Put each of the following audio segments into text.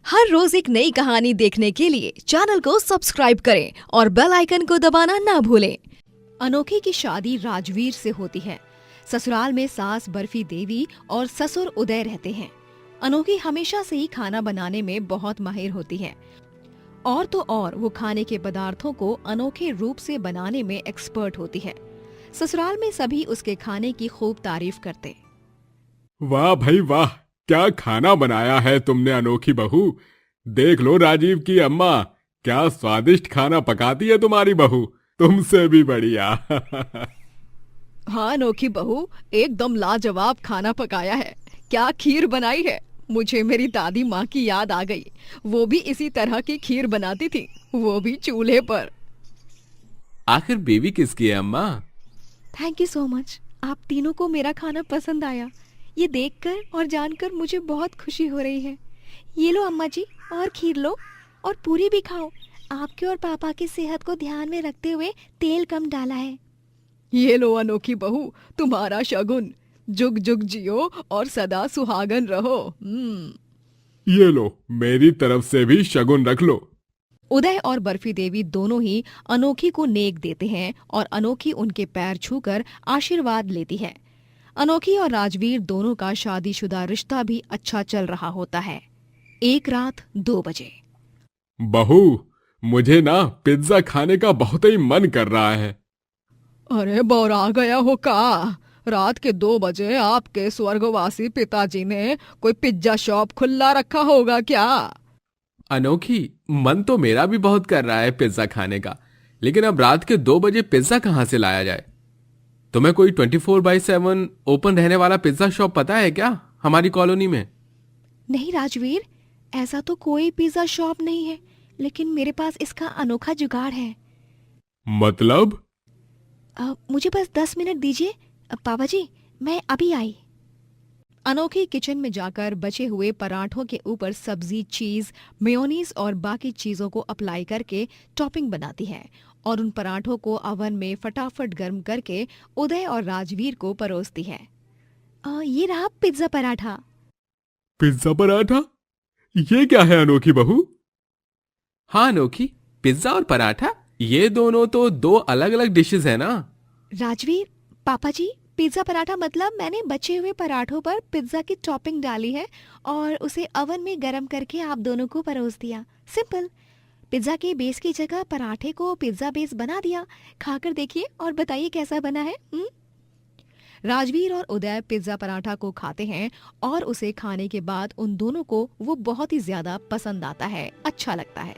हर रोज एक नई कहानी देखने के लिए चैनल को सब्सक्राइब करें और बेल आइकन को दबाना ना भूलें। अनोखी की शादी राजवीर से होती है। ससुराल में सास बर्फी देवी और ससुर उदय रहते हैं। अनोखी हमेशा से ही खाना बनाने में बहुत माहिर होती है और तो और वो खाने के पदार्थों को अनोखे रूप से बनाने में एक्सपर्ट होती है। ससुराल में सभी उसके खाने की खूब तारीफ करते। वाह भाई वाह, क्या खाना बनाया है तुमने अनोखी बहू। देख लो राजीव की अम्मा, क्या स्वादिष्ट खाना पकाती है तुम्हारी बहू, तुमसे भी बढ़िया। हाँ अनोखी बहू, एकदम लाजवाब खाना पकाया है। क्या खीर बनाई है, मुझे मेरी दादी माँ की याद आ गई। वो भी इसी तरह की खीर बनाती थी, वो भी चूल्हे पर। आखिर बेबी किसकी है अम्मा? थैंक यू सो मच, आप तीनों को मेरा खाना पसंद आया। ये देखकर और जानकर मुझे बहुत खुशी हो रही है। ये लो अम्मा जी, और खीर लो और पूरी भी खाओ। आपके और पापा की सेहत को ध्यान में रखते हुए तेल कम डाला है। ये लो अनोखी बहू, तुम्हारा शगुन। जुग जुग जियो और सदा सुहागन रहो। ये लो, मेरी तरफ से भी शगुन रख लो। उदय और बर्फी देवी दोनों ही अनोखी को नेक देते हैं और अनोखी उनके पैर छूकर आशीर्वाद लेती है। अनोखी और राजवीर दोनों का शादीशुदा रिश्ता भी अच्छा चल रहा होता है। एक रात 2 बजे। बहू, मुझे ना पिज्जा खाने का बहुत ही मन कर रहा है। अरे बौरा गया हो का? रात के 2 बजे आपके स्वर्गवासी पिताजी ने कोई पिज्जा शॉप खुला रखा होगा क्या? अनोखी, मन तो मेरा भी बहुत कर रहा है पिज्जा खाने का, लेकिन अब रात के 2 बजे पिज्जा कहाँ से लाया जाए? तुम्हें कोई 24/7 ओपन रहने वाला पिज्जा शॉप पता है क्या हमारी कॉलोनी में? नहीं राजवीर, ऐसा तो कोई पिज्जा शॉप नहीं है, लेकिन मेरे पास इसका अनोखा जुगाड़ है। मतलब? मुझे बस 10 मिनट दीजिए पापा जी, मैं अभी आई। अनोखी किचन में जाकर बचे हुए पराठों के ऊपर सब्जी, चीज, मेयोनीज और बाकी चीजों को अप्लाई करके टॉपिंग बनाती है और उन पराठों को ओवन में फटाफट गर्म करके उदय और राजवीर को परोसती है। ये रहा पिज्जा पराठा। पिज्जा पराठा? ये क्या है अनोखी बहू? हाँ अनोखी, पिज्जा और पराठा, ये दोनों तो 2 अलग अलग डिशेस है ना। राजवीर, पापा जी, पिज्जा पराठा मतलब मैंने बचे हुए पराठों पर पिज्जा की टॉपिंग डाली है और उसे ओवन में गर्म करके आप दोनों को परोस दिया। सिंपल। पिज्जा के बेस की जगह पराठे को पिज्जा बेस बना दिया। खाकर देखिए और बताइए कैसा बना है। राजवीर और उदय पिज्जा पराठा को खाते हैं और उसे खाने के बाद उन दोनों को वो बहुत ही ज्यादा पसंद आता है, अच्छा लगता है।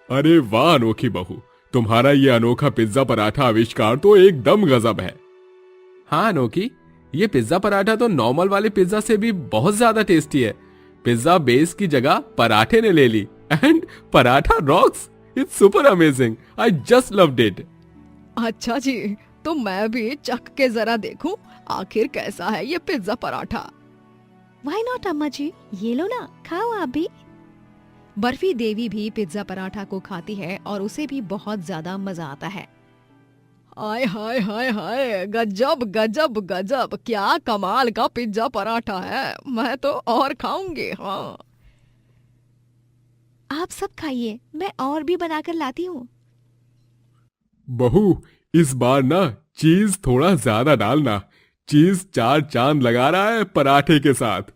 अरे वाह अनोखी बहू, तुम्हारा ये अनोखा पिज्जा पराठा आविष्कार तो एकदम गजब है। हाँ अनोखी, ये पिज्जा पराठा तो नॉर्मल वाले पिज्जा से भी बहुत ज्यादा टेस्टी है। पिज्जा बेस की जगह पराठे ने ले ली and paratha rocks. It's super amazing, I just loved it. अच्छा जी, तो मैं भी चख के जरा देखूं आखिर कैसा है ये पिज्जा पराठा। व्हाई नॉट अम्मा जी, ये लो ना, खाओ आप भी। बर्फी देवी भी पिज्जा पराठा को खाती है और उसे भी बहुत ज्यादा मजा आता है। हाय हाय हाय हाय, गजब गजब गजब, क्या कमाल का पिज्जा पराठा है। मैं तो और खाऊंगी। हाँ, आप सब खाइए, मैं और भी बनाकर लाती हूँ। बहू, इस बार ना चीज थोड़ा ज्यादा डालना। चीज 4 चांद लगा रहा है पराठे के साथ।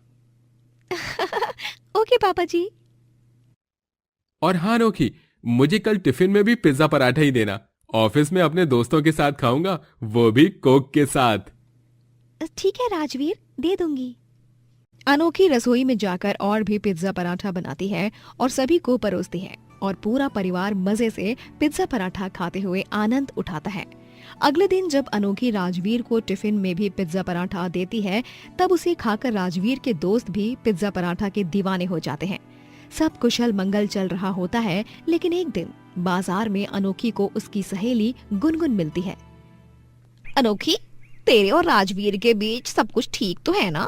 ओके पापा जी। और हाँ अनोखी, मुझे कल टिफिन में भी पिज्जा पराठा ही देना। ऑफिस में अपने दोस्तों के साथ खाऊंगा, वो भी कोक के साथ। ठीक है राजवीर, दे दूंगी। अनोखी रसोई में जाकर और भी पिज्जा पराठा बनाती है और सभी को परोसती है और पूरा परिवार मजे से पिज्जा पराठा खाते हुए आनंद उठाता है। अगले दिन जब अनोखी राजवीर को टिफिन में भी पिज्जा पराठा देती है, तब उसे खाकर राजवीर के दोस्त भी पिज्जा पराठा के दीवाने हो जाते हैं। सब कुशल मंगल चल रहा होता है, लेकिन एक दिन बाजार में अनोखी को उसकी सहेली गुनगुन मिलती है। अनोखी, तेरे और राजवीर के बीच सब कुछ ठीक तो है ना?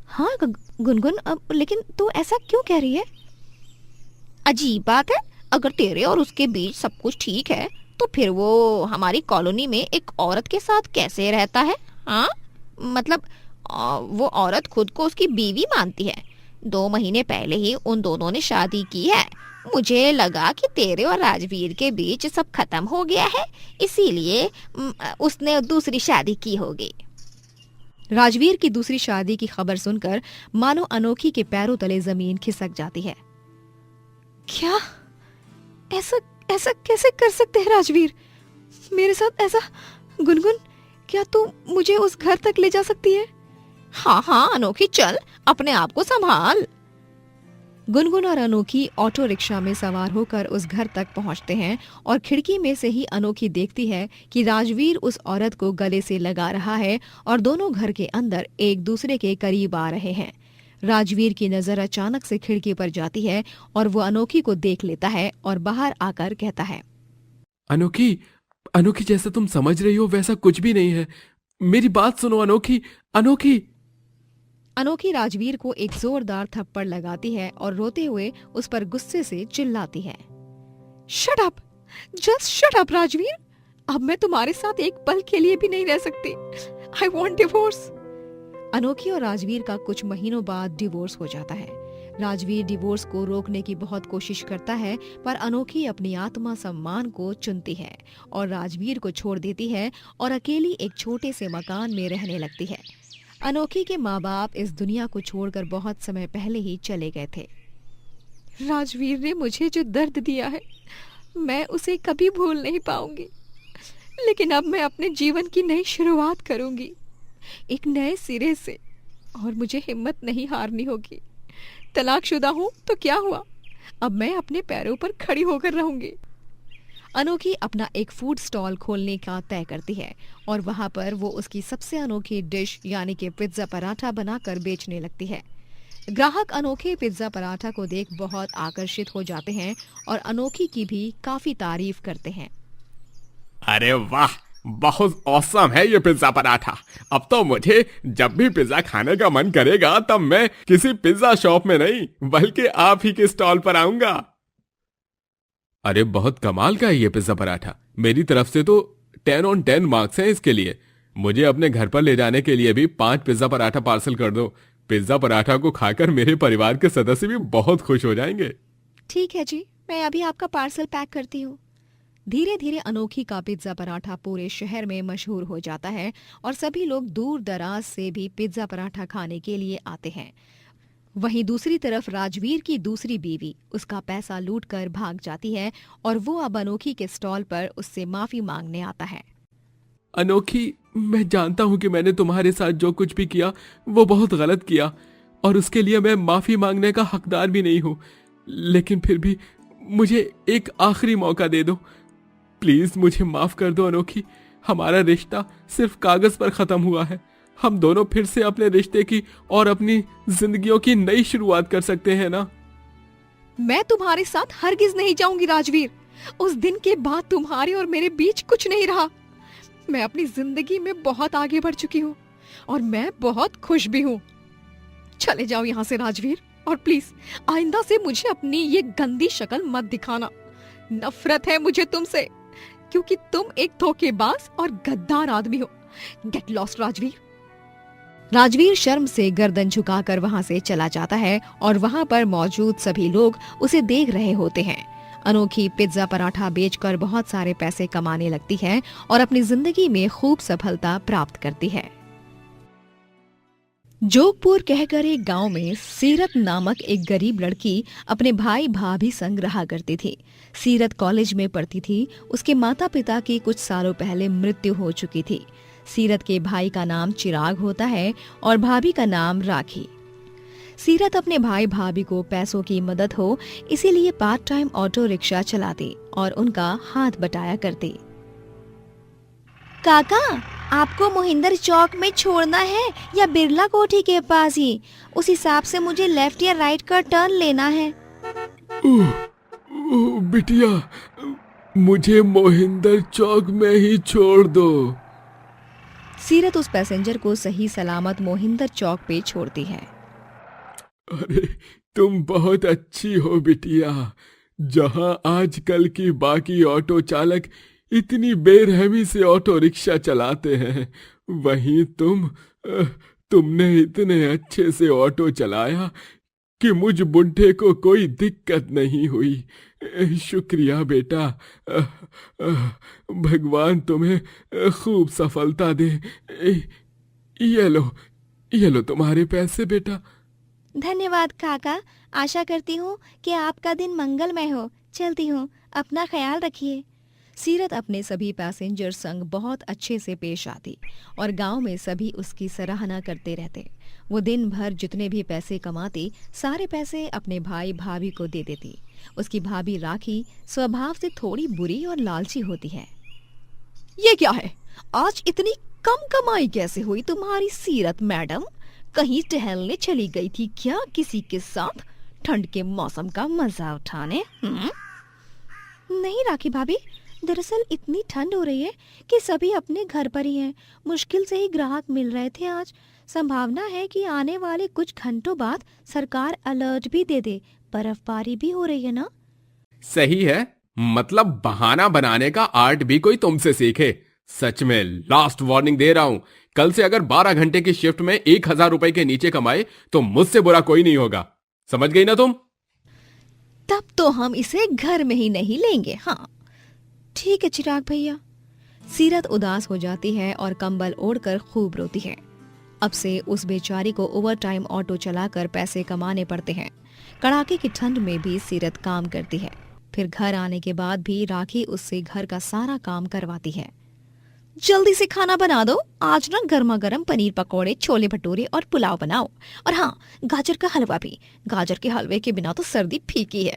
हाँ गुनगुन, लेकिन तू ऐसा क्यों कह रही है? अजीब बात है, अगर तेरे और उसके बीच सब कुछ ठीक है तो फिर वो हमारी कॉलोनी में एक औरत के साथ कैसे रहता है? हाँ, मतलब वो औरत खुद को उसकी बीवी मानती है, 2 महीने पहले ही उन दोनों ने शादी की है। मुझे लगा कि तेरे और राजवीर के बीच सब खत्म हो गया है, इसीलिए उसने दूसरी शादी की होगी। राजवीर की दूसरी शादी की खबर सुनकर मानो अनोखी के पैरों तले जमीन खिसक जाती है। क्या ऐसा ऐसा कैसे कर सकते हैं राजवीर? मेरे साथ ऐसा? गुनगुन, क्या तू मुझे उस घर तक ले जा सकती है? हाँ हाँ अनोखी, चल, अपने आप को संभाल। गुनगुन और अनोखी ऑटो रिक्शा में सवार होकर उस घर तक पहुंचते हैं और खिड़की में से ही अनोखी देखती है कि राजवीर उस औरत को गले से लगा रहा है और दोनों घर के अंदर एक दूसरे के करीब आ रहे हैं। राजवीर की नजर अचानक से खिड़की पर जाती है और वो अनोखी को देख लेता है और बाहर आकर कहता है, अनोखी, अनोखी, जैसा तुम समझ रही हो वैसा कुछ भी नहीं है। मेरी बात सुनो अनोखी, अनोखी। अनोखी राजवीर को एक जोरदार थप्पड़ लगाती है और रोते हुए उस पर गुस्से से चिल्लाती है, shut up, just shut up Rajveer, अब मैं तुम्हारे साथ एक पल के लिए भी नहीं रह सकती। I want divorce. अनोखी और राजवीर का कुछ महीनों बाद डिवोर्स हो जाता है। राजवीर डिवोर्स को रोकने की बहुत कोशिश करता है, पर अनोखी अपनी आत्मा सम्मान को चुनती है और राजवीर को छोड़ देती है और अकेली एक छोटे से मकान में रहने लगती है। अनोखी के माँ बाप इस दुनिया को छोड़कर बहुत समय पहले ही चले गए थे। राजवीर ने मुझे जो दर्द दिया है, मैं उसे कभी भूल नहीं पाऊंगी, लेकिन अब मैं अपने जीवन की नई शुरुआत करूंगी, एक नए सिरे से, और मुझे हिम्मत नहीं हारनी होगी। तलाकशुदा हूँ तो क्या हुआ, अब मैं अपने पैरों पर खड़ी होकर रहूंगी। अनोखी अपना एक फूड स्टॉल खोलने का तय करती है और वहां पर वो उसकी सबसे अनोखी डिश यानी कि पिज्जा पराठा बनाकर बेचने लगती है। ग्राहक अनोखे पिज्जा पराठा को देख बहुत आकर्षित हो जाते हैं और अनोखी की भी काफी तारीफ करते हैं। अरे वाह, बहुत औसम है ये पिज्जा पराठा। अब तो मुझे जब भी पिज्जा खाने का मन करेगा तब मैं किसी पिज्जा शॉप में नहीं बल्कि आप ही के स्टॉल पर आऊंगा। अरे बहुत कमाल का है ये पिज्जा पराठा। मेरी तरफ से तो 10 on 10 मार्क्स हैं इसके लिए। मुझे अपने घर पर ले जाने के लिए भी 5 पिज्जा पराठा पार्सल कर दो। पिज्जा पराठा को खाकर मेरे परिवार के सदस्य भी बहुत खुश हो जाएंगे। ठीक है जी, मैं अभी आपका पार्सल पैक करती हूँ। धीरे धीरे अनोखी का पिज्जा पराठा पूरे शहर में मशहूर हो जाता है और सभी लोग दूर दराज से भी पिज्जा पराठा खाने के लिए आते हैं। वहीं दूसरी तरफ राजवीर की दूसरी बीवी उसका पैसा लूटकर भाग जाती है और वो अब अनोखी के स्टॉल पर उससे माफी मांगने आता है। अनोखी, मैं जानता हूं कि मैंने तुम्हारे साथ जो कुछ भी किया वो बहुत गलत किया और उसके लिए मैं माफी मांगने का हकदार भी नहीं हूं, लेकिन फिर भी मुझे एक आखिरी मौका दे दो। प्लीज मुझे माफ कर दो अनोखी। हमारा रिश्ता सिर्फ कागज पर खत्म हुआ है। हम दोनों फिर से अपने रिश्ते की और अपनी जिंदगियों की नई शुरुआत कर सकते हैं ना? मैं तुम्हारे साथ हरगिज नहीं जाऊंगी राजवीर। उस दिन के बाद तुम्हारे और मेरे बीच कुछ नहीं रहा। मैं अपनी जिंदगी में बहुत आगे बढ़ चुकी हूँ और मैं बहुत खुश भी हूँ। चले जाओ यहाँ से राजवीर, और प्लीज आइंदा से मुझे अपनी ये गंदी शक्ल मत दिखाना। नफरत है मुझे तुमसे, क्योंकि तुम एक धोखेबाज और गद्दार आदमी हो। Get lost Rajveer. राजवीर शर्म से गर्दन झुकाकर वहां से चला जाता है और वहां पर मौजूद सभी लोग उसे देख रहे होते हैं। अनोखी पिज्जा पराठा बेचकर बहुत सारे पैसे कमाने लगती है और अपनी जिंदगी में खूब सफलता प्राप्त करती है। जोगपुर कहकर एक गांव में सीरत नामक एक गरीब लड़की अपने भाई भाभी संग रहा करती थी। सीरत कॉलेज में पढ़ती थी। उसके माता पिता की कुछ सालों पहले मृत्यु हो चुकी थी। सीरत के भाई का नाम चिराग होता है और भाभी का नाम राखी। सीरत अपने भाई भाभी को पैसों की मदद हो इसीलिए पार्ट टाइम ऑटो रिक्शा चलाती और उनका हाथ बटाया करती। काका, आपको मोहिंदर चौक में छोड़ना है या बिरला कोठी के पास ही? उस हिसाब से मुझे लेफ्ट या राइट का टर्न लेना है। बिटिया, मुझे मोहिंदर चौक में ही छोड़ दो। सीरत उस पैसेंजर को सही सलामत मोहिंदर चौक पे छोड़ती है। अरे तुम बहुत अच्छी हो बिटिया। जहां आजकल की बाकी ऑटो चालक इतनी बेरहमी से ऑटो रिक्शा चलाते हैं, वहीं तुमने इतने अच्छे से ऑटो चलाया कि मुझ बुढ़े को कोई दिक्कत नहीं हुई। शुक्रिया बेटा। भगवान तुम्हें खूब सफलता दे। ये लो तुम्हारे पैसे बेटा। धन्यवाद काका। आशा करती हूँ कि आपका दिन मंगलमय हो। चलती हूँ, अपना ख्याल रखिए। सीरत अपने सभी पैसेंजर संग बहुत अच्छे से पेश आती और गांव में सभी उसकी सराहना करते रहते। वो दिन भर जितने भी पैसे कमाती सारे पैसे अपने भाई भाभी को दे देती। उसकी भाभी राखी स्वभाव से थोड़ी बुरी और लालची होती है। ये क्या है, आज इतनी कम कमाई कैसे हुई तुम्हारी सीरत मैडम? कहीं टहलने चली गई थी क्या किसी के साथ, ठंड के मौसम का मजा उठाने? नहीं राखी भाभी, दरअसल इतनी ठंड हो रही है कि सभी अपने घर पर ही हैं। मुश्किल से ही ग्राहक मिल रहे थे आज। संभावना है कि आने वाले कुछ घंटों बाद सरकार अलर्ट भी दे दे। बर्फबारी भी हो रही है ना? सही है, मतलब बहाना बनाने का आर्ट भी कोई तुमसे सीखे। सच में लास्ट वार्निंग दे रहा हूं, कल से अगर 12 घंटे की शिफ्ट में 1000 रुपए के नीचे कमाए तो मुझसे बुरा कोई नहीं होगा। समझ गई ना तुम? तब तो हम इसे घर में ही नहीं लेंगे। हाँ ठीक है चिराग भैया। सीरत उदास हो जाती है और कंबल ओढ़कर खूब रोती है। अब से उस बेचारी को ओवर टाइम ऑटो चलाकर पैसे कमाने पड़ते हैं। कड़ाके की ठंड में भी सीरत काम करती है। फिर घर आने के बाद भी राखी उससे घर का सारा काम करवाती है। जल्दी से खाना बना दो, आज ना गर्मा गर्म पनीर पकौड़े, छोले भटूरे और पुलाव बनाओ। और हाँ, गाजर का हलवा भी। गाजर के हलवे के बिना तो सर्दी फीकी है।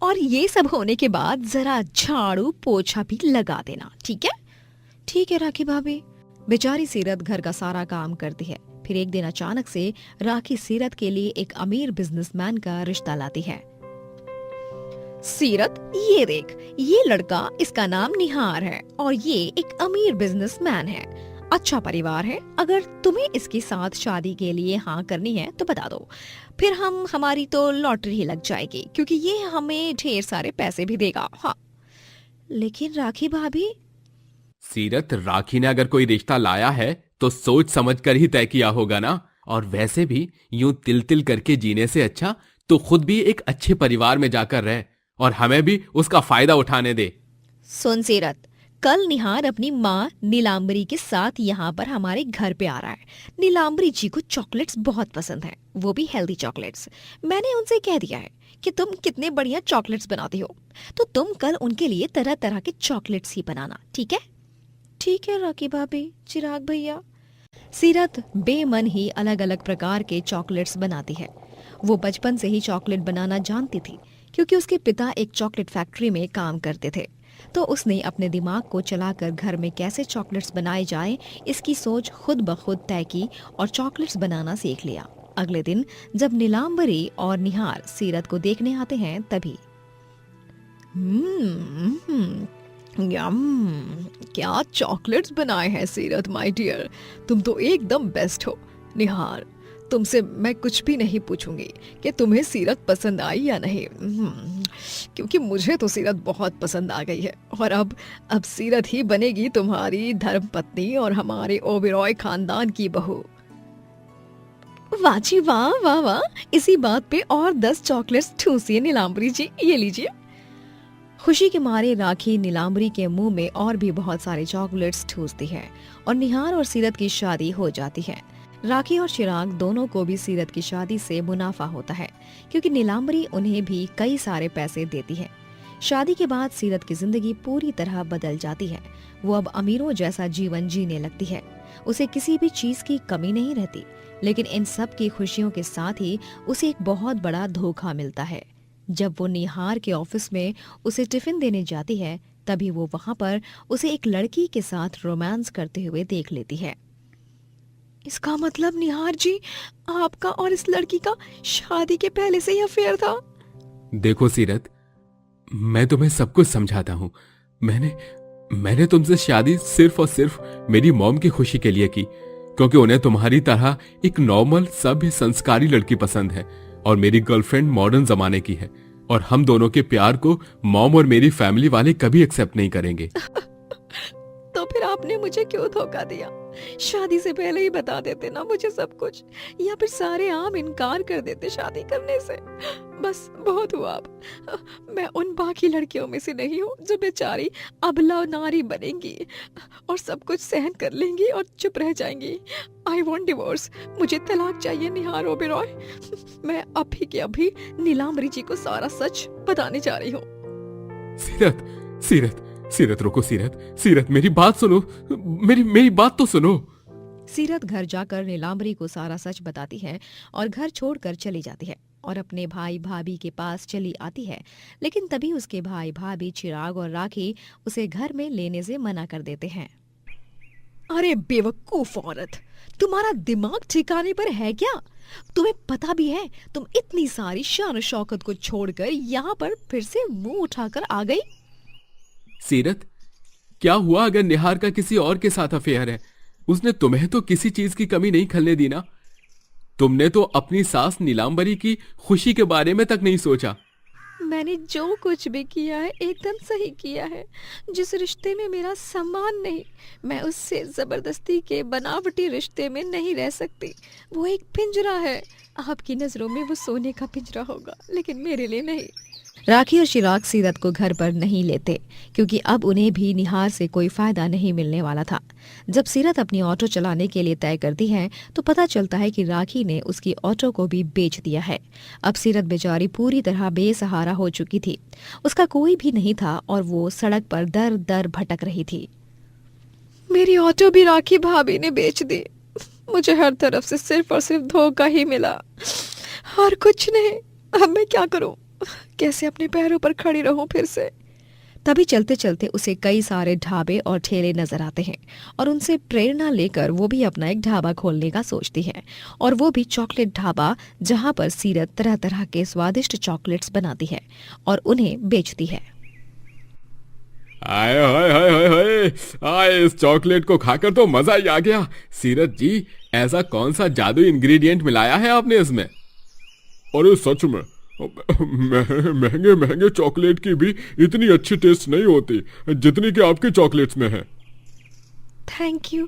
और ये सब होने के बाद जरा झाड़ू पोछा भी लगा देना, ठीक है? ठीक है राखी भाभी। बेचारी सीरत घर का सारा काम करती है। फिर एक दिन अचानक से राखी सीरत के लिए एक अमीर बिजनेसमैन का रिश्ता लाती है। सीरत, ये देख, ये लड़का, इसका नाम निहार है और ये एक अमीर बिजनेसमैन है। अच्छा परिवार है। अगर तुम्हें इसके साथ शादी के लिए हाँ करनी है तो बता दो, फिर हमारी तो लॉटरी ही लग जाएगी, क्योंकि ये हमें ढेर सारे पैसे भी देगा। हाँ लेकिन राखी भाभी। सीरत, राखी ने अगर कोई रिश्ता लाया है तो सोच समझ कर ही तय किया होगा ना। और वैसे भी यूं तिल तिल करके जीने से अच्छा तो खुद भी एक अच्छे परिवार में जाकर रहे और हमें भी उसका फायदा उठाने दे। सुन सीरत, कल निहार अपनी माँ नीलांबरी के साथ यहाँ पर हमारे घर पे आ रहा है। नीलांबरी जी को चॉकलेट्स बहुत पसंद हैं, वो भी हेल्दी चॉकलेट्स। मैंने उनसे कह दिया है कि तुम कितने बढ़िया चॉकलेट्स बनाती हो, तो तुम कल उनके लिए तरह तरह के चॉकलेट्स ही बनाना, ठीक है? ठीक है राखी भाभी, चिराग भैया। सीरत बेमन ही अलग अलग प्रकार के चॉकलेट्स बनाती है। वो बचपन से ही चॉकलेट बनाना जानती थी, क्योंकि उसके पिता एक चॉकलेट फैक्ट्री में काम करते थे। तो उसने अपने दिमाग को चलाकर घर में कैसे चॉकलेट्स बनाए जाए इसकी सोच खुद ब खुद तय की और चॉकलेट्स बनाना सीख लिया। अगले दिन जब नीलांबरी और निहार सीरत को देखने आते हैं तभी क्या चॉकलेट्स बनाए हैं सीरत माय डियर, तुम तो एकदम बेस्ट हो। निहार, तुमसे मैं कुछ भी नहीं पूछूंगी कि तुम्हें सीरत पसंद आई या नहीं, क्योंकि मुझे तो सीरत बहुत पसंद आ गई है। और अब सीरत ही बनेगी तुम्हारी धर्मपत्नी और हमारे ओबेरॉय खानदान की बहू। वाह जी वाह, वाह वाह। इसी बात पे और 10 चॉकलेट्स ठूसिए नीलांबरी जी, ये लीजिए। खुशी के मारे राखी नीलांबरी के मुंह में और भी बहुत सारे चॉकलेट्स ठूसती है और निहार और सीरत की शादी हो जाती है। राखी और चिराग दोनों को भी सीरत की शादी से मुनाफा होता है, क्योंकि नीलांबरी उन्हें भी कई सारे पैसे देती है। शादी के बाद सीरत की जिंदगी पूरी तरह बदल जाती है। वो अब अमीरों जैसा जीवन जीने लगती है। उसे किसी भी चीज की कमी नहीं रहती, लेकिन इन सब की खुशियों के साथ ही उसे एक बहुत बड़ा धोखा मिलता है। जब वो निहार के ऑफिस में उसे टिफिन देने जाती है, तभी वो वहां पर उसे एक लड़की के साथ रोमांस करते हुए देख लेती है। इसका मतलब निहार जी, आपका और इस लड़की का शादी के पहले से ही अफेयर था? देखो सीरत, मैं तुम्हें सब कुछ समझाता हूँ। मैंने तुमसे शादी सिर्फ और सिर्फ मेरी मॉम की खुशी के लिए की, क्योंकि उन्हें तुम्हारी तरह एक नॉर्मल सभ्य संस्कारी लड़की पसंद है और मेरी गर्लफ्रेंड मॉडर्न जमाने की है, और हम दोनों के प्यार को मॉम और मेरी फैमिली वाले कभी एक्सेप्ट नहीं करेंगे। तो फिर आपने मुझे क्यों धोखा दिया? शादी से पहले ही बता देते ना मुझे सब कुछ, या फिर सारे आम इनकार कर देते शादी करने से। बस बहुत हुआ अब। मैं उन बाकी लड़कियों में से नहीं हूँ जो बेचारी अबला नारी बनेंगी और सब कुछ सहन कर लेंगी और चुप रह जाएंगी। I want divorce. मुझे तलाक चाहिए निहार ओबेरॉय। मैं अभी के अभी नीलांबरी जी को सारा सच बताने जा रही हूँ। सीरत, सीरत, सीरत रुको। सीरत, सीरत मेरी बात सुनो। मेरी बात तो सुनो। सीरत घर जाकर नीलांबरी को सारा सच बताती है और घर छोड़कर चली जाती है और अपने भाई भाभी के पास चली आती है। लेकिन तभी उसके भाई भाभी चिराग और राखी उसे घर में लेने से मना कर देते हैं। अरे बेवकूफ औरत, तुम्हारा दिमाग ठिकाने पर है क्या? तुम्हें पता भी है तुम इतनी सारी शान शौकत को छोड़कर यहाँ पर फिर से मुंह उठाकर आ गई? सीरत, क्या हुआ अगर निहार का किसी और के साथ अफेयर है? उसने तुम्हें तो किसी चीज की कमी नहीं खलने दी ना। तुमने तो अपनी सास नीलांबरी की खुशी के बारे में तक नहीं सोचा। मैंने जो कुछ भी किया है एकदम सही किया है। जिस रिश्ते में मेरा सम्मान नहीं, मैं उससे जबरदस्ती के बनावटी रिश्ते में नहीं रह सकती। वो एक पिंजरा है। आपकी नजरों में वो सोने का पिंजरा होगा, लेकिन मेरे लिए नहीं। राखी और चिराग सीरत को घर पर नहीं लेते क्योंकि अब उन्हें भी निहार से कोई फायदा नहीं मिलने वाला था। जब सीरत अपनी ऑटो चलाने के लिए तय करती है तो पता चलता है कि राखी ने उसकी ऑटो को भी बेच दिया है। अब सीरत बेचारी पूरी तरह बेसहारा हो चुकी थी। उसका कोई भी नहीं था और वो सड़क पर दर दर भटक रही थी। मेरी ऑटो भी राखी भाभी ने बेच दी। मुझे हर तरफ से सिर्फ और सिर्फ धोखा ही मिला और कुछ नहीं। अब मैं क्या करूं? कैसे अपने पैरों पर खड़ी रहूं फिर से? तभी चलते चलते उसे कई सारे ढाबे और ठेले नजर आते हैं और उनसे प्रेरणा लेकर वो भी अपना एक ढाबा खोलने का सोचती है, और वो भी चॉकलेट ढाबा, जहां पर सीरत तरह तरह के स्वादिष्ट चॉकलेट्स बनाती है और उन्हें बेचती है। आए हाय हाय हाय हाय, आए इस चॉकलेट को खाकर तो मजा ही आ गया। सीरत जी, ऐसा कौन सा जादू इंग्रेडिएंट मिलाया है आपने इसमें? अरे सच में महंगे महंगे चॉकलेट की भी इतनी अच्छी टेस्ट नहीं होती जितनी कि आपके चॉकलेट्स में है। Thank you.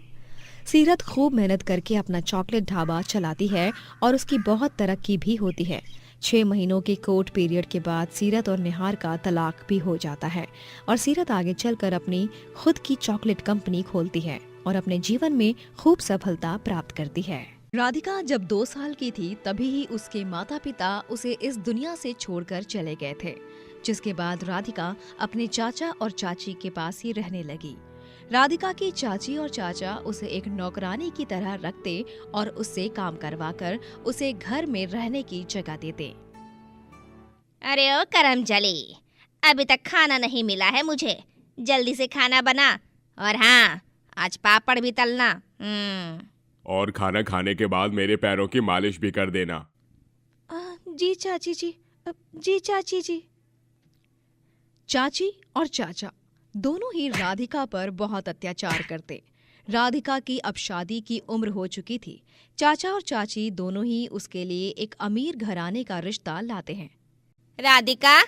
सीरत खूब मेहनत करके अपना चॉकलेट ढाबा चलाती है और उसकी बहुत तरक्की भी होती है। 6 महीनों के कोर्ट पीरियड के बाद सीरत और निहार का तलाक भी हो जाता है और सीरत आगे चलकर अपनी खुद की चॉकलेट कंपनी खोलती है और अपने जीवन में खूब सफलता प्राप्त करती है। राधिका जब 2 साल की थी तभी ही उसके माता पिता उसे इस दुनिया से छोड़कर चले गए थे, जिसके बाद राधिका अपने चाचा और चाची के पास ही रहने लगी। राधिका की चाची और चाचा उसे एक नौकरानी की तरह रखते और उससे काम करवाकर उसे घर में रहने की जगह देते। अरे ओ करमजली, अभी तक खाना नहीं मिला है मुझे। जल्दी से खाना बना, और हाँ, आज पापड़ भी तलना। और खाना खाने के बाद मेरे पैरों की मालिश भी कर देना। जी चाची जी। जी चाची जी। चाची और चाचा दोनों ही राधिका पर बहुत अत्याचार करते। राधिका की अब शादी की उम्र हो चुकी थी। चाचा और चाची दोनों ही उसके लिए एक अमीर घराने का रिश्ता लाते हैं। राधिका,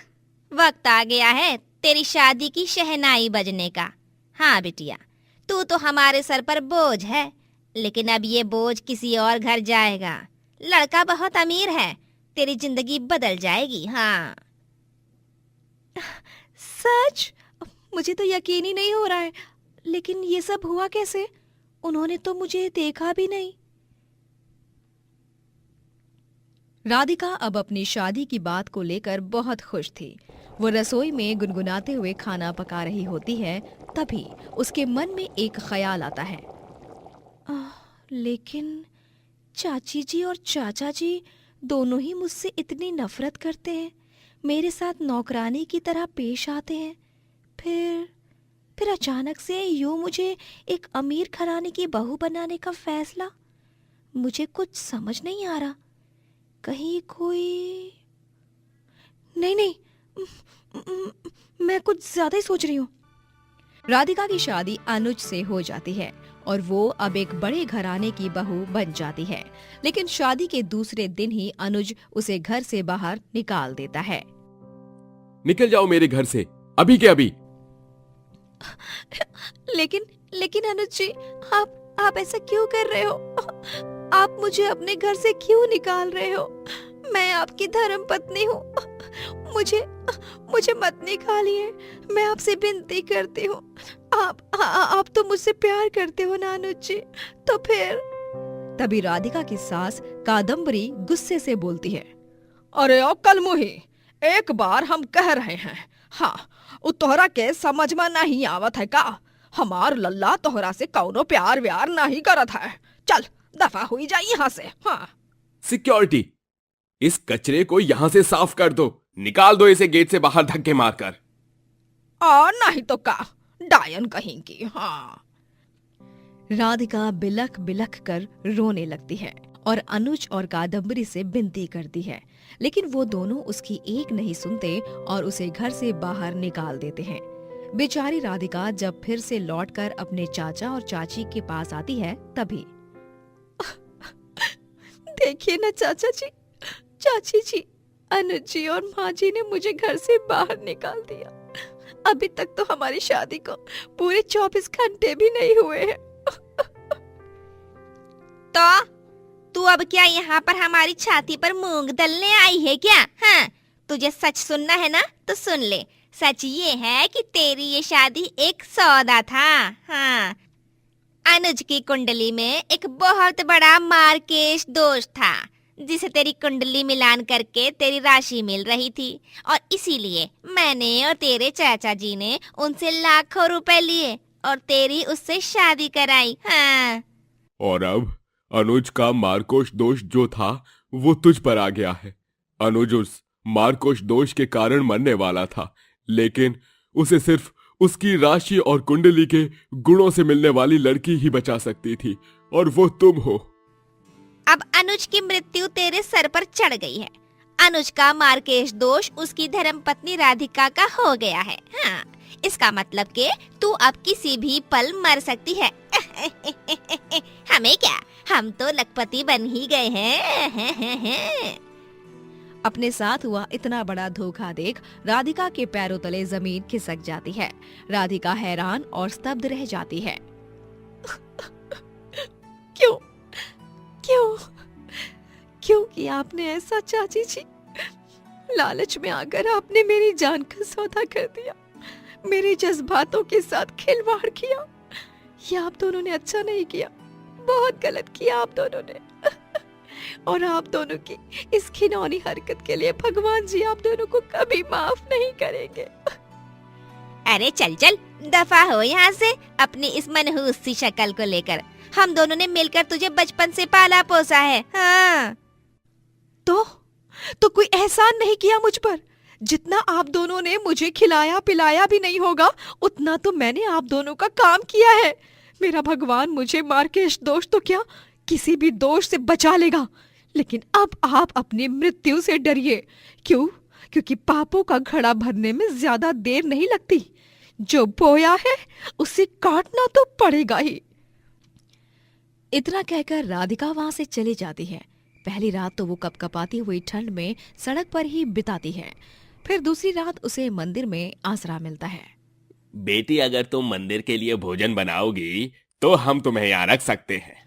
वक्त आ गया है तेरी शादी की शहनाई बजने का। हाँ बिटिया, तू तो हमारे सर पर बोझ है, लेकिन अब ये बोझ किसी और घर जाएगा। लड़का बहुत अमीर है, तेरी जिंदगी बदल जाएगी। हाँ सच? मुझे तो यकीन ही नहीं हो रहा है। लेकिन ये सब हुआ कैसे? उन्होंने तो मुझे देखा भी नहीं। राधिका अब अपनी शादी की बात को लेकर बहुत खुश थी। वो रसोई में गुनगुनाते हुए खाना पका रही होती है, तभी उसके मन में एक ख्याल आता है। लेकिन चाची जी और चाचा जी दोनों ही मुझसे इतनी नफरत करते हैं, मेरे साथ नौकरानी की तरह पेश आते हैं। फिर अचानक से यूं मुझे एक अमीर घराने की बहू बनाने का फैसला। मुझे कुछ समझ नहीं आ रहा। कहीं कोई नहीं, मैं कुछ ज्यादा ही सोच रही हूँ। राधिका की शादी अनुज से हो जाती है और वो अब एक बड़े घराने की बहू बन जाती है। लेकिन शादी के दूसरे दिन ही अनुज उसे घर से बाहर निकाल देता है। निकल जाओ मेरे घर से, अभी के अभी। लेकिन अनुज जी, आप ऐसा क्यों कर रहे हो? आप मुझे अपने घर से क्यों निकाल रहे हो? मैं आपकी धर्म पत्नी हूँ। मुझे मत निकालिए। मैं आपसे विनती करती हूँ। आप तो मुझसे प्यार करते हो ना अनुज जी, तो फिर। तभी राधिका की सास कादम्बरी गुस्से से बोलती है, अरे ओ कलमुही, एक बार हम कह रहे हैं, हाँ तोहरा के समझ में नहीं आवत है का? हमार लल्ला तोहरा से कौनो प्यार व्यार नहीं करत है। चल दफा हुई जा यहाँ से। हाँ सिक्योरिटी, इस कचरे को यहां से साफ कर दो, निकाल दो इसे गेट से बाहर धक्के मारकर। नहीं तो का, डायन कहीं की। हाँ। राधिका बिलख बिलख कर रोने लगती है और अनुज और कादम्बरी से विनती करती है, लेकिन वो दोनों उसकी एक नहीं सुनते और उसे घर से बाहर निकाल देते हैं। बेचारी राधिका जब फिर से लौटकर अपने चाचा और चाची के पास आती है तभी, देखिए ना चाचा जी, चाची जी, अनुज जी और माँ जी ने मुझे घर से बाहर निकाल दिया। अभी तक तो हमारी शादी को पूरे 24 घंटे भी नहीं हुए हैं। तो तू अब क्या यहाँ पर हमारी छाती पर मूंग दलने आई है क्या? हाँ, तुझे सच सुनना है ना तो सुन ले। सच ये है कि तेरी ये शादी एक सौदा था। हाँ, अनुज की कुंडली में एक बहुत बड़ा मार्केश दोष था, जिसे तेरी कुंडली मिलान करके तेरी राशि मिल रही थी, और इसीलिए मैंने और तेरे चाचा जी ने उनसे लाखों रुपए लिए और तेरी उससे शादी कराई। हाँ। और अब अनुज का मारकोश दोष जो था वो तुझ पर आ गया है। अनुज उस मारकोश दोष के कारण मरने वाला था, लेकिन उसे सिर्फ उसकी राशि और कुंडली के गुणों से मिलने वाली लड़की ही बचा सकती थी, और वो तुम हो। अब अनुज की मृत्यु तेरे सर पर चढ़ गई है। अनुज का मार्केश दोष उसकी धर्मपत्नी राधिका का हो गया है। हाँ, इसका मतलब कि तू अब किसी भी पल मर सकती है। हमें क्या, हम तो लखपति बन ही गए हैं। अपने साथ हुआ इतना बड़ा धोखा देख राधिका के पैरों तले जमीन खिसक जाती है। राधिका हैरान और स्तब्ध रह जाती है। क्यों क्यों क्यों किया आपने ऐसा चाची जी? लालच में आकर आपने मेरी जान का सौदा कर दिया, मेरे जज्बातों के साथ खिलवाड़ किया। ये आप दोनों ने अच्छा नहीं किया, बहुत गलत किया आप दोनों ने। और आप दोनों की इस घिनौनी हरकत के लिए भगवान जी आप दोनों को कभी माफ नहीं करेंगे। अरे चल चल, दफा हो यहाँ से अपनी इस मनहूस सी शक्ल को लेकर। हम दोनों ने मिलकर तुझे बचपन से पाला पोसा है। हाँ। तो कोई एहसान नहीं किया मुझ पर? जितना आप दोनों ने मुझे खिलाया पिलाया भी नहीं होगा, उतना तो मैंने आप दोनों का काम किया है। मेरा भगवान मुझे मार्केश दोष तो क्या, किसी भी दोष से बचा लेगा, लेकिन अब आप अपनी मृत्यु से डरिए। क्यों? क्योंकि पापों का घड़ा भरने में ज्यादा देर नहीं लगती। जो बोया है उसे काटना तो पड़ेगा ही। इतना कहकर राधिका वहां से चली जाती है। पहली रात तो वो कपकपाती हुई ठंड में सड़क पर ही बिताती है। फिर दूसरी रात उसे मंदिर में आसरा मिलता है। बेटी, अगर तुम मंदिर के लिए भोजन बनाओगी तो हम तुम्हें यहाँ रख सकते हैं।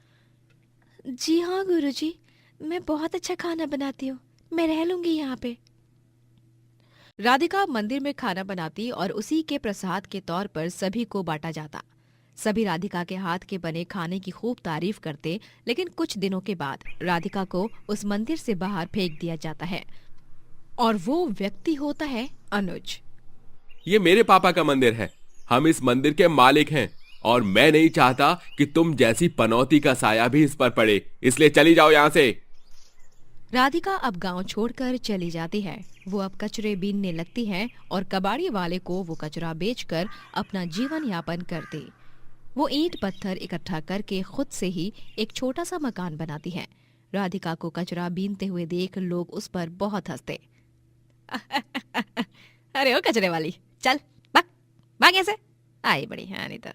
जी हाँ गुरुजी, मैं बहुत अच्छा खाना बनाती हूँ, मैं रह लूंगी यहाँ पे। राधिका मंदिर में खाना बनाती और उसी के प्रसाद के तौर पर सभी को बांटा जाता। सभी राधिका के हाथ के बने खाने की खूब तारीफ करते, लेकिन कुछ दिनों के बाद राधिका को उस मंदिर से बाहर फेंक दिया जाता है, और वो व्यक्ति होता है अनुज। ये मेरे पापा का मंदिर है, हम इस मंदिर के मालिक हैं, और मैं नहीं चाहता कि तुम जैसी पनौती का साया भी इस पर पड़े, इसलिए चली जाओ यहाँ से। राधिका अब गांव छोड़कर चली जाती है। वो अब कचरे बीनने लगती है और कबाड़ी वाले को वो कचरा बेचकर अपना जीवन यापन करती। वो ईंट पत्थर इकट्ठा करके खुद से ही एक छोटा सा मकान बनाती है। राधिका को कचरा बीनते हुए देख लोग उस पर बहुत हंसते। अरे ओ कचरे वाली, चल भाग ऐसे, आई बड़ी है अनीता।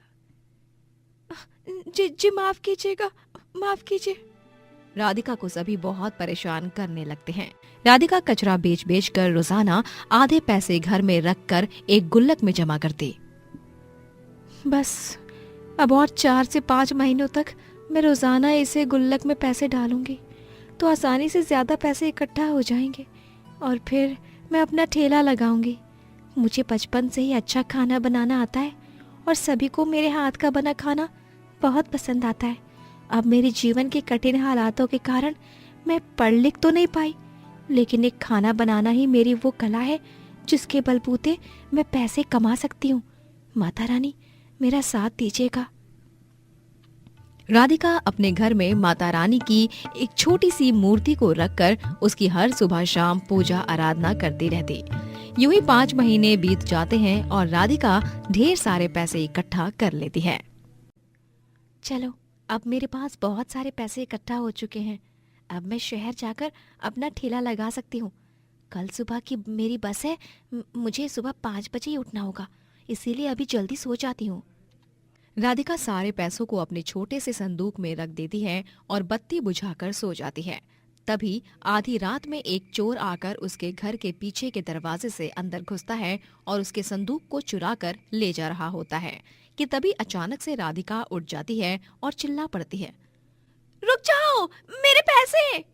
जी माफ कीजिएगा, माफ कीजिए। राधिका को सभी बहुत परेशान करने लगते हैं। राधिका कचरा बेच बेच कर रोजाना आधे पैसे घर में रखकर एक गुल्लक में जमा करती। बस अब और 4 से 5 महीनों तक मैं रोजाना इसे गुल्लक में पैसे डालूंगी तो आसानी से ज्यादा पैसे इकट्ठा हो जाएंगे और फिर मैं अपना ठेला लगाऊंगी। मुझे बचपन से ही अच्छा खाना बनाना आता है और सभी को मेरे हाथ का बना खाना बहुत पसंद आता है। अब मेरे जीवन के कठिन हालातों के कारण मैं पढ़ लिख तो नहीं पाई, लेकिन एक खाना बनाना ही मेरी वो कला है जिसके बलबूते मैं पैसे कमा सकती हूँ। माता रानी मेरा साथ दीजिएगा। राधिका अपने घर में माता रानी की एक छोटी सी मूर्ति को रखकर उसकी हर सुबह शाम पूजा आराधना करती रहती। यूं ही 5 महीने बीत जाते हैं और राधिका ढेर सारे पैसे इकट्ठा कर लेती है। चलो, अब मेरे पास बहुत सारे पैसे इकट्ठा हो चुके हैं। अब मैं शहर जाकर अपना ठेला लगा सकती हूँ। कल सुबह की मेरी बस है, मुझे सुबह 5 बजे ही उठना होगा, इसीलिए अभी जल्दी सो जाती हूँ। राधिका सारे पैसों को अपने छोटे से संदूक में रख देती है और बत्ती बुझाकर सो जाती है। तभी आधी रात में एक चोर आकर उसके घर के पीछे के दरवाजे से अंदर घुसता है और उसके संदूक को चुराकर ले जा रहा होता है कि तभी अचानक से राधिका उठ जाती है और चिल्ला पड़ती है, रुक जाओ, मेरे पैसे!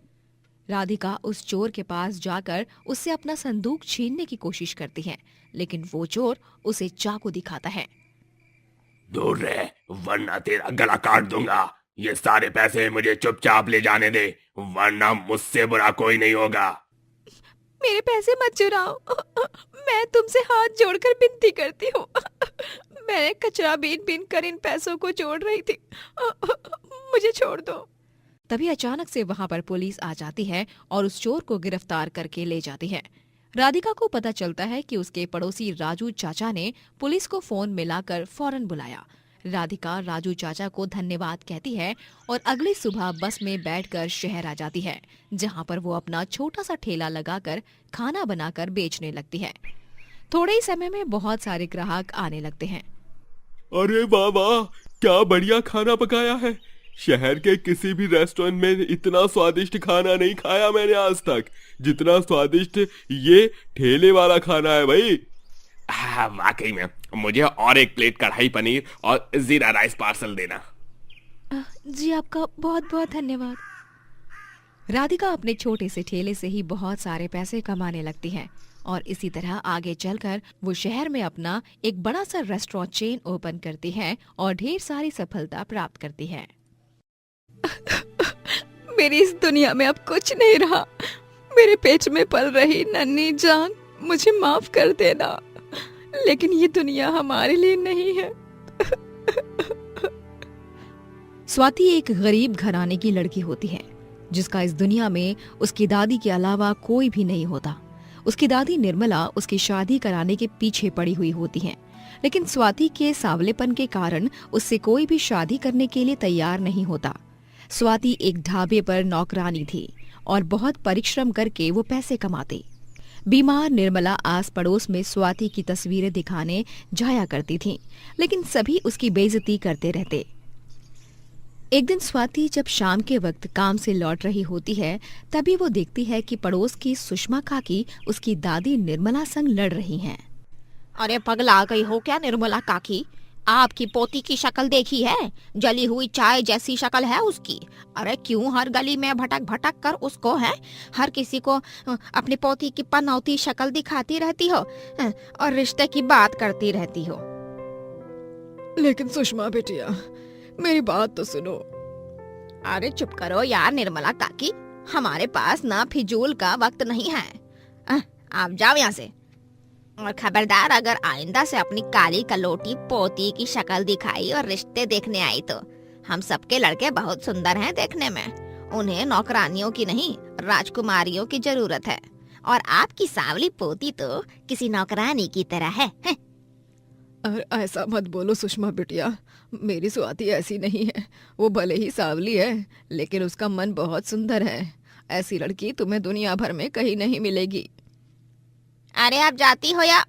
राधिका उस चोर के पास जाकर उससे अपना संदूक छीनने की कोशिश करती है, लेकिन वो चोर उसे चाकू दिखाता है। दूर रह, वरना तेरा गला काट दूंगा। ये सारे पैसे मुझे चुपचाप ले जाने दे, वरना मुझसे बुरा कोई नहीं होगा। मेरे पैसे मत चुराओ, मैं तुमसे हाथ जोड़कर विनती करती हूँ। मैंने कचरा बीन बीन कर इन पैसों को जोड़ रही थी, मुझे छोड़ दो। तभी अचानक से वहां पर पुलिस आ जाती है और उस चोर को गिरफ्तार करके ले जाती है। राधिका को पता चलता है कि उसके पड़ोसी राजू चाचा ने पुलिस को फोन मिलाकर फौरन बुलाया। राधिका राजू चाचा को धन्यवाद कहती है और अगली सुबह बस में बैठकर शहर आ जाती है, जहां पर वो अपना छोटा सा ठेला लगाकर खाना बनाकर बेचने लगती है। थोड़े ही समय में बहुत सारे ग्राहक आने लगते हैं। अरे वाह वाह, क्या बढ़िया खाना पकाया है। शहर के किसी भी रेस्टोरेंट में इतना स्वादिष्ट खाना नहीं खाया मैंने आज तक, जितना स्वादिष्ट ये ठेले वाला खाना है भाई। वाकई में, मुझे और एक प्लेट कढ़ाई पनीर और जीरा राइस पार्सल देना। जी, आपका बहुत बहुत धन्यवाद। राधिका अपने छोटे से ठेले से ही बहुत सारे पैसे कमाने लगती है और इसी तरह आगे चलकर वो शहर में अपना एक बड़ा सा रेस्टोरेंट चेन ओपन करती है और ढेर सारी सफलता प्राप्त करती है। मेरी इस दुनिया में अब कुछ नहीं रहा। मेरे पेट में पल रही नन्ही जान मुझे माफ कर देना, लेकिन ये दुनिया हमारे लिए नहीं है। स्वाति एक गरीब घराने की लड़की होती है जिसका इस दुनिया में उसकी दादी के अलावा कोई भी नहीं होता। उसकी दादी निर्मला उसकी शादी कराने के पीछे पड़ी हुई होती है, लेकिन स्वाति के सांवलेपन के कारण उससे कोई भी शादी करने के लिए तैयार नहीं होता। स्वाति एक ढाबे पर नौकरानी थी और बहुत परिश्रम करके वो पैसे कमाती। बीमार निर्मला आस पड़ोस में स्वाति की तस्वीरें दिखाने जाया करती थी, लेकिन सभी उसकी बेइज्जती करते रहते। एक दिन स्वाति जब शाम के वक्त काम से लौट रही होती है, तभी वो देखती है कि पड़ोस की सुषमा काकी उसकी दादी निर्मला संग लड़ रही हैं। अरे पगला गई हो क्या निर्मला काकी? आपकी पोती की शक्ल देखी है? जली हुई चाय जैसी शक्ल है उसकी। अरे क्यों हर गली में भटक भटक कर उसको है हर किसी को अपनी पोती की पनौती शक्ल दिखाती रहती हो और रिश्ते की बात करती रहती हो। लेकिन सुषमा बेटिया, मेरी बात तो सुनो। अरे चुप करो यार निर्मला काकी, हमारे पास ना फिजूल का वक्त नहीं है। आप जाओ यहाँ से, और खबरदार अगर आइंदा से अपनी काली कलोटी पोती की शक्ल दिखाई और रिश्ते देखने आई तो हम सबके लड़के बहुत सुंदर हैं देखने में। उन्हें नौकरानियों की नहीं राजकुमारियों की जरूरत है, और आपकी सांवली पोती तो किसी नौकरानी की तरह है। ऐसा मत बोलो सुषमा बिटिया, मेरी स्वाति ऐसी नहीं है। वो भले ही सांवली है, लेकिन उसका मन बहुत सुंदर है। ऐसी लड़की तुम्हें दुनिया भर में कहीं नहीं मिलेगी। अरे आप जाती हो या?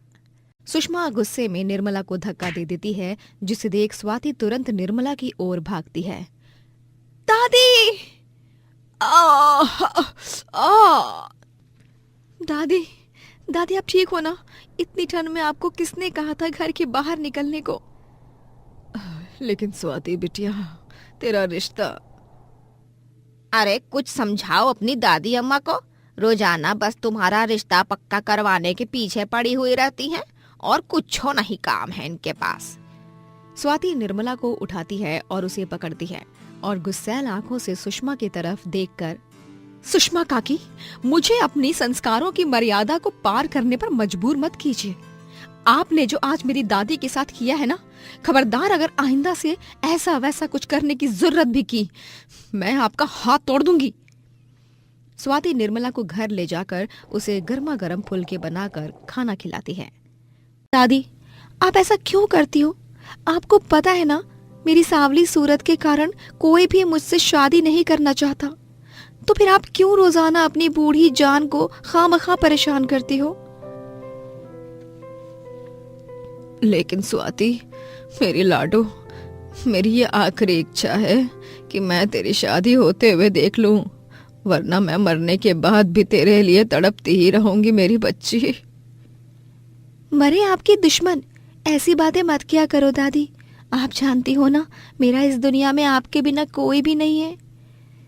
सुषमा गुस्से में निर्मला को धक्का दे देती है, जिसे देख स्वाति तुरंत निर्मला की ओर भागती है। दादी! दादी, दादी आप ठीक हो ना? इतनी ठंड में आपको किसने कहा था घर के बाहर निकलने को? लेकिन स्वाति बिटिया, तेरा रिश्ता। अरे कुछ समझाओ अपनी दादी अम्मा को। रोजाना बस तुम्हारा रिश्ता पक्का करवाने के पीछे पड़ी हुई रहती हैं और कुछ नहीं काम है इनके पास। स्वाति निर्मला को उठाती है और उसे पकड़ती है और गुस्सैल आंखों से सुषमा की तरफ देखकर, सुषमा काकी, मुझे अपनी संस्कारों की मर्यादा को पार करने पर मजबूर मत कीजिए। आपने जो आज मेरी दादी के साथ किया है ना, खबरदार अगर आइंदा से ऐसा वैसा कुछ करने की जरूरत भी की, मैं आपका हाथ तोड़ दूंगी। स्वाति निर्मला को घर ले जाकर उसे गर्मा गर्म फुलके बनाकर खाना खिलाती है। दादी, आप ऐसा क्यों करती हो? आपको पता है ना, मेरी सांवली सूरत के कारण कोई भी मुझसे शादी नहीं करना चाहता। तो फिर आप क्यों रोजाना अपनी बूढ़ी जान को खामखा परेशान करती हो? लेकिन स्वाति, मेरी लाडो, मेरी ये आखिरी इच्छा है कि मैं तेरी शादी होते हुए देख लूं, वरना मैं मरने के बाद भी तेरे लिए तड़पती ही रहूंगी मेरी बच्ची। मरे आपके दुश्मन, ऐसी बातें मत किया करो दादी। आप जानती हो ना, मेरा इस दुनिया में आपके बिना कोई भी नहीं है।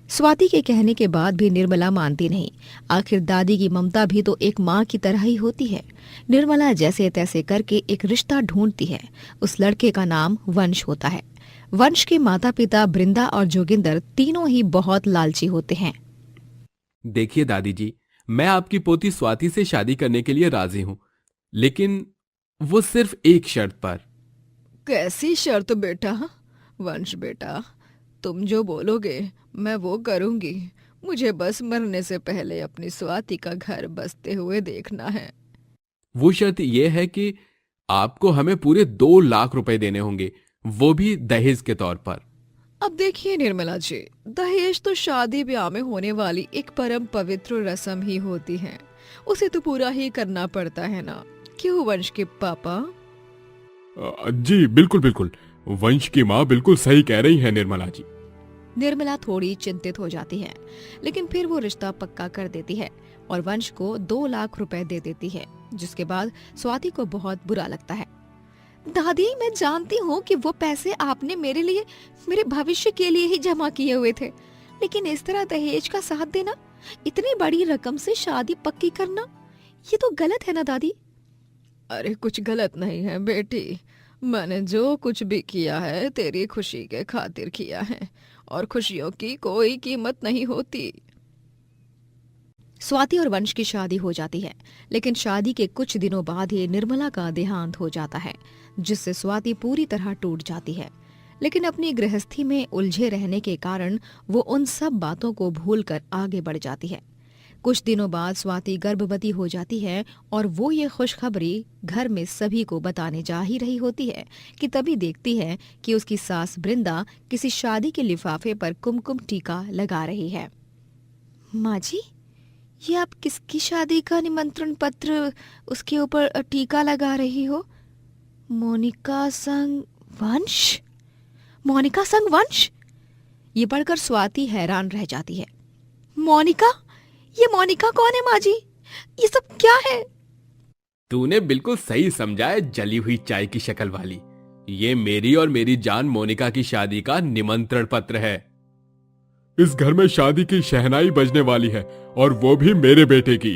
स्वाति के कहने के बाद भी निर्मला मानती नहीं। आखिर दादी की ममता भी तो एक माँ की तरह ही होती है। निर्मला जैसे तैसे करके एक रिश्ता ढूंढती है। उस लड़के का नाम वंश होता है। वंश के माता पिता बृंदा और जोगिंदर तीनों ही बहुत लालची होते हैं। देखिए दादी जी, मैं आपकी पोती स्वाति से शादी करने के लिए राजी हूं, लेकिन वो सिर्फ एक शर्त पर। कैसी शर्त बेटा? वंश बेटा, तुम जो बोलोगे मैं वो करूंगी। मुझे बस मरने से पहले अपनी स्वाति का घर बसते हुए देखना है। वो शर्त यह है कि आपको हमें पूरे 2 लाख रुपए देने होंगे, वो भी दहेज के तौर पर। अब देखिए निर्मला जी, दहेज तो शादी ब्याह में होने वाली एक परम पवित्र रस्म ही होती है। उसे तो पूरा ही करना पड़ता है ना, क्यों वंश के पापा? जी बिल्कुल बिल्कुल, वंश की माँ बिल्कुल सही कह रही है निर्मला जी। निर्मला थोड़ी चिंतित हो जाती है, लेकिन फिर वो रिश्ता पक्का कर देती है और वंश को 2 लाख रुपए दे देती है, जिसके बाद स्वाति को बहुत बुरा लगता है। दादी, मैं जानती हूँ कि वो पैसे आपने मेरे लिए, मेरे भविष्य के लिए ही जमा किए हुए थे, लेकिन इस तरह दहेज का साथ देना, इतनी बड़ी रकम से शादी पक्की करना, ये तो गलत है ना दादी? अरे कुछ गलत नहीं है बेटी, मैंने जो कुछ भी किया है तेरी खुशी के खातिर किया है, और खुशियों की कोई कीमत नहीं होती। स्वाति और वंश की शादी हो जाती है, लेकिन शादी के कुछ दिनों बाद ही निर्मला का देहांत हो जाता है, जिससे स्वाति पूरी तरह टूट जाती है। लेकिन अपनी गृहस्थी में उलझे रहने के कारण वो उन सब बातों को भूलकर आगे बढ़ जाती है। कुछ दिनों बाद स्वाति गर्भवती हो जाती है और वो ये खुशखबरी घर में सभी को बताने जा ही रही होती है कि तभी देखती है कि उसकी सास बृंदा किसी शादी के लिफाफे पर कुमकुम टीका लगा रही है। माँ जी, ये आप किसकी शादी का निमंत्रण पत्र उसके ऊपर टीका लगा रही हो? मोनिका संग वंश? मोनिका संग वंश? ये पढ़कर स्वाति हैरान रह जाती है। मोनिका? ये मोनिका कौन है माँ जी? ये सब क्या है? तूने बिल्कुल सही समझा है, जली हुई चाय की शक्ल वाली। ये मेरी और मेरी जान मोनिका की शादी का निमंत्रण पत्र है। इस घर में शादी की शहनाई बजने वाली है, और वो भी मेरे बेटे की।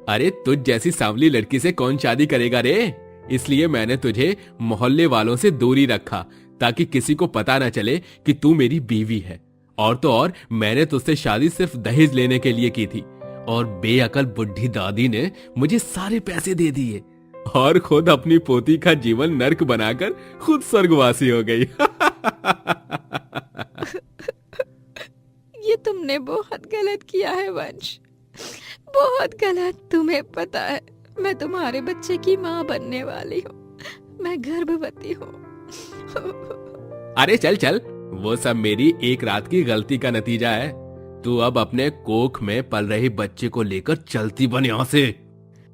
अरे तुझ जैसी सांवली लड़की से कौन शादी करेगा रे? इसलिए मैंने तुझे मोहल्ले वालों से दूरी रखा, ताकि किसी को पता न चले कि तू मेरी बीवी है। और तो और मैंने तुझसे शादी सिर्फ दहेज लेने के लिए की थी, और बेअकल बुढ़ी दादी ने मुझे सारे पैसे दे दिए और खुद अपनी पोती का जीवन नर्क बनाकर खुद स्वर्गवासी हो गई। ये तुमने बहुत गलत किया है वंश, बहुत गलत। तुम्हें पता है मैं तुम्हारे बच्चे की माँ बनने वाली हूँ, मैं गर्भवती हूँ। अरे चल चल, वो सब मेरी एक रात की गलती का नतीजा है। तू अब अपने कोख में पल रहे बच्चे को लेकर चलती बन यहाँ से।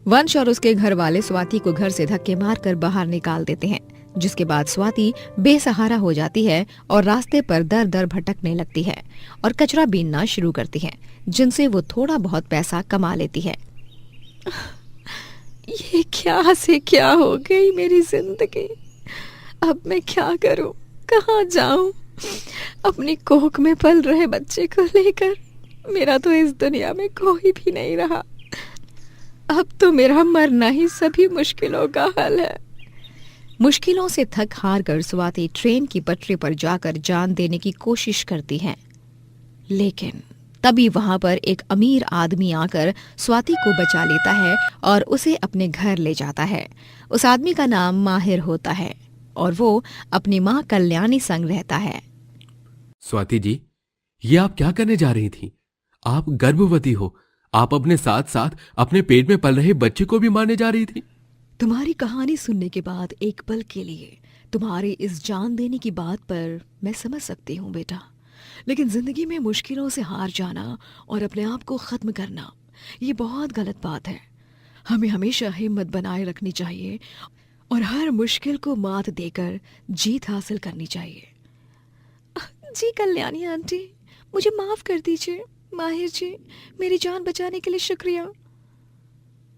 वंश और उसके घर वाले स्वाति को घर से धक्के मारकर बाहर निकाल देते हैं, जिसके बाद स्वाति बेसहारा हो जाती है और रास्ते पर दर दर भटकने लगती है और कचरा बीनना शुरू करती है, जिनसे वो थोड़ा बहुत पैसा कमा लेती है। ये क्या से क्या हो गई मेरी जिंदगी, अब मैं क्या करूं? कहाँ जाऊं अपनी कोख में पल रहे बच्चे को लेकर। मेरा तो इस दुनिया में कोई भी नहीं रहा। अब तो मेरा मरना ही सभी मुश्किलों का हल है। मुश्किलों से थक हार कर स्वाति ट्रेन की पटरी पर जाकर जान देने की कोशिश करती है, लेकिन तभी वहां पर एक अमीर आदमी आकर स्वाति को बचा लेता है और उसे अपने घर ले जाता है। उस आदमी का नाम माहिर होता है और वो अपनी माँ कल्याणी संग रहता है। स्वाति जी, ये आप क्या करने जा रही थी? आप गर्भवती हो। आप अपने साथ साथ अपने पेट में पल रहे बच्चे को भी मारने जा रही थी। तुम्हारी कहानी सुनने के बाद एक पल के लिए तुम्हारी इस जान देने की बात पर मैं समझ सकती हूँ बेटा, लेकिन जिंदगी में मुश्किलों से हार जाना और अपने आप को खत्म करना ये बहुत गलत बात है। हमें हमेशा हिम्मत बनाए रखनी चाहिए और हर मुश्किल को मात देकर जीत हासिल करनी चाहिए। जी कल्याणी आंटी, मुझे माफ कर दीजिए। माहिर जी, मेरी जान बचाने के लिए शुक्रिया।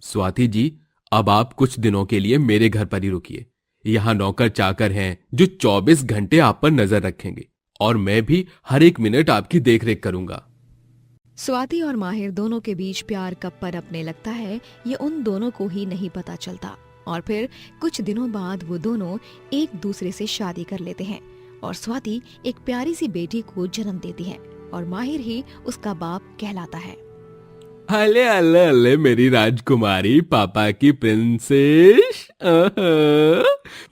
स्वाति जी, अब आप कुछ दिनों के लिए मेरे घर पर ही रुकिए। यहाँ नौकर चाकर हैं जो 24 घंटे आप पर नजर रखेंगे और मैं भी हर एक मिनट आपकी देखरेख करूंगा। स्वाति और माहिर दोनों के बीच प्यार कब पनपने लगता है ये उन दोनों को ही नहीं पता चलता और फिर कुछ दिनों बाद वो दोनों एक दूसरे से शादी कर लेते हैं और स्वाति एक प्यारी सी बेटी को जन्म देती है और माहिर ही उसका बाप कहलाता है। अले अले अले मेरी राजकुमारी, पापा की प्रिंसेस।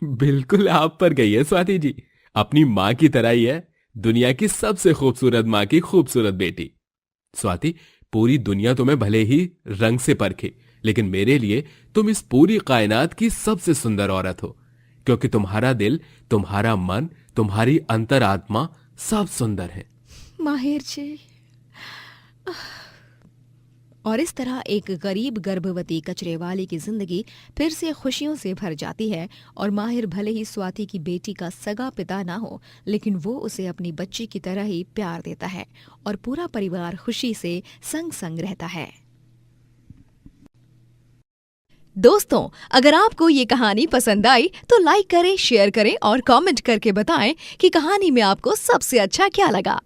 बिल्कुल आप पर गई है स्वाति जी। अपनी माँ की तरह ही है, दुनिया की सबसे खूबसूरत माँ की खूबसूरत बेटी। स्वाति, पूरी दुनिया तुम्हें भले ही रंग से परखे, लेकिन मेरे लिए तुम इस पूरी कायनात की सबसे सुंदर औरत हो, क्योंकि तुम्हारा दिल, तुम्हारा मन, तुम्हारी अंतरात्मा सब सुंदर है। माहिर जी। और इस तरह एक गरीब गर्भवती कचरे वाली की जिंदगी फिर से खुशियों से भर जाती है और माहिर भले ही स्वाति की बेटी का सगा पिता ना हो, लेकिन वो उसे अपनी बच्ची की तरह ही प्यार देता है और पूरा परिवार खुशी से संग संग रहता है। दोस्तों, अगर आपको ये कहानी पसंद आई तो लाइक करें, शेयर करें और कमेंट करके बताएं कि कहानी में आपको सबसे अच्छा क्या लगा।